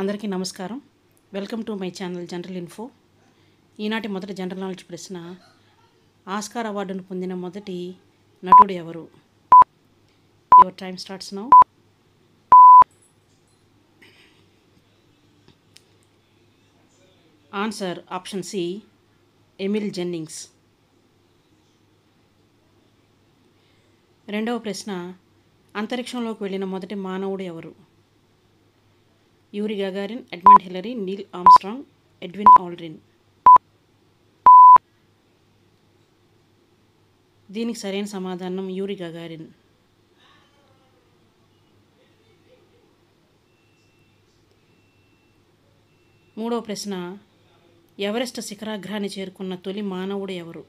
అందరికీ నమస్కారం. Welcome to my channel general info. ఈనాటి మొదటి జనరల్ నాలెడ్జ్ ప్రశ్న, ఆస్కార్ అవార్డును పొందిన మొదటి నటుడు ఎవరు? Your time starts now. Answer option C, Emil Jennings. రెండవ ప్రశ్న, అంతరిక్షంలోకి వెళ్ళిన మొదటి మానవుడు ఎవరు? Yuri Gagarin, Edmund Hillary, Neil Armstrong, Edwin Aldrin. దీనికి సరైన సమాధానం యూరి గగారిన్. మూడవ ప్రశ్న, ఎవరెస్ట్ శిఖరాగ్రాన్ని చేరుకున్న తొలి మానవుడు ఎవరు?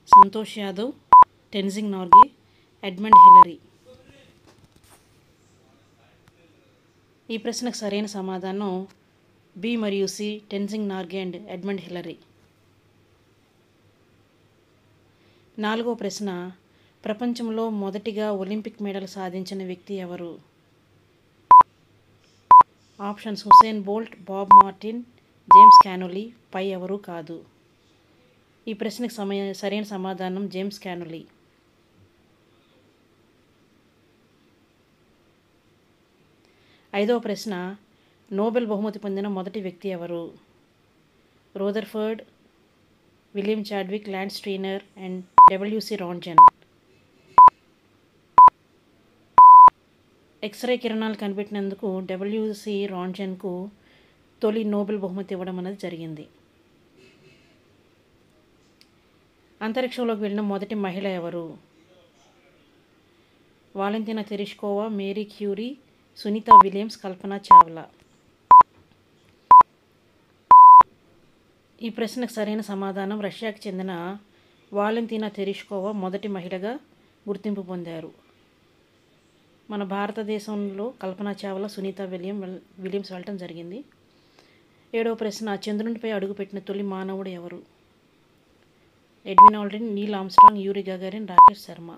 Santosh Yadav, Tenzing Norgay, Edmund Hillary. ఈ ప్రశ్నకు సరైన సమాధానం బి మరియు C, Tenzing Norgay and Edmund Hillary. నాలుగో ప్రశ్న, ప్రపంచంలో మొదటిగా ఒలింపిక్ మెడల్ సాధించిన వ్యక్తి ఎవరు? Options Usain Bolt, Bob Martin, James Connolly. పై ఎవరు కాదు. ఈ ప్రశ్నకు సరైన సమాధానం జేమ్స్ క్యానోలీ. ఐదవ ప్రశ్న, నోబెల్ బహుమతి పొందిన మొదటి వ్యక్తి ఎవరు? Rutherford, William Chadwick, Landsteiner and W C Roentgen. X ray కిరణాలు కనిపెట్టినందుకు డబ్ల్యూసి రాంజన్కు తొలి నోబెల్ బహుమతి ఇవ్వడం అనేది జరిగింది. అంతరిక్షంలోకి వెళ్ళిన మొదటి మహిళ ఎవరు? వాలెంటినా తెరెష్కోవా, Marie Curie, Sunitha Williams, Kalpana Chawla. ఈ ప్రశ్నకు సరైన సమాధానం రష్యాకు చెందిన వాలెంటినా తెరెష్కోవా మొదటి మహిళగా గుర్తింపు పొందారు. మన భారతదేశంలో కల్పనా చావ్లా, సునీత విలియమ్స్ వెళ్ళటం జరిగింది. ఏడవ ప్రశ్న, చంద్రునిపై అడుగుపెట్టిన తొలి మానవుడు ఎవరు? Edwin Aldrin, Neil Armstrong, Yuri Gagarin, Rakesh Sharma.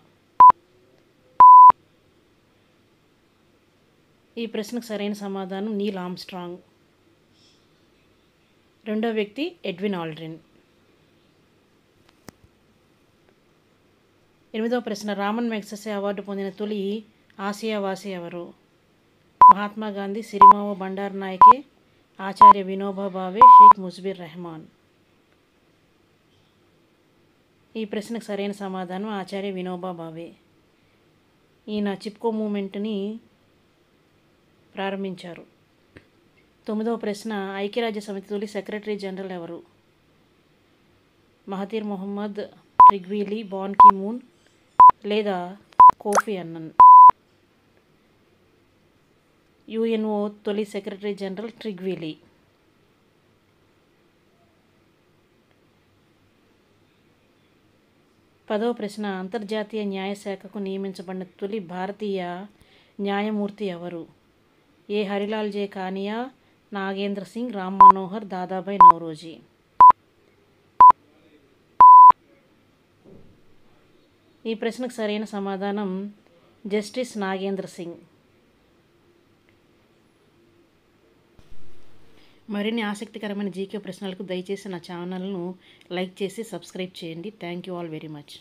ఈ ప్రశ్నకు సరైన సమాధానం నీల్ ఆర్మ్స్ట్రాంగ్. రెండవ వ్యక్తి ఎడ్విన్ ఆల్డ్రిన్. ఎనిమిదవ ప్రశ్న, రామన్ మెగ్సెసే అవార్డు పొందిన తొలి ఆసియావాసి ఎవరు? మహాత్మా గాంధీ, సిరిమావో బండారు నాయకే, ఆచార్య వినోబా భావే, షేక్ ముజిబుర్ రెహమాన్. ఈ ప్రశ్నకు సరైన సమాధానం ఆచార్య వినోబా భావే. ఈయన చిప్కో మూమెంట్ని ప్రారంభించారు. తొమ్మిదవ ప్రశ్న, ఐక్యరాజ్య సమితి తొలి సెక్రటరీ జనరల్ ఎవరు? మహతీర్ మొహమ్మద్, ట్రిగ్వీలీ, బాన్ కి మూన్ లేదా కోఫీ అన్నన్. యుఎన్ఓ తొలి సెక్రటరీ జనరల్ ట్రిగ్వీలీ. పదవ ప్రశ్న, అంతర్జాతీయ న్యాయశాఖకు నియమించబడిన తొలి భారతీయ న్యాయమూర్తి ఎవరు? ఏ హరిలాల్ జే కానియా, నాగేంద్ర సింగ్, రామ్ మనోహర్, దాదాభాయ్ నౌరోజీ. ఈ ప్రశ్నకు సరైన సమాధానం జస్టిస్ నాగేంద్ర సింగ్. మరిన్ని ఆసక్తికరమైన జీకే ప్రశ్నలకు దయచేసి నా ఛానల్ను లైక్ చేసి సబ్స్క్రైబ్ చేయండి. Thank you all very much.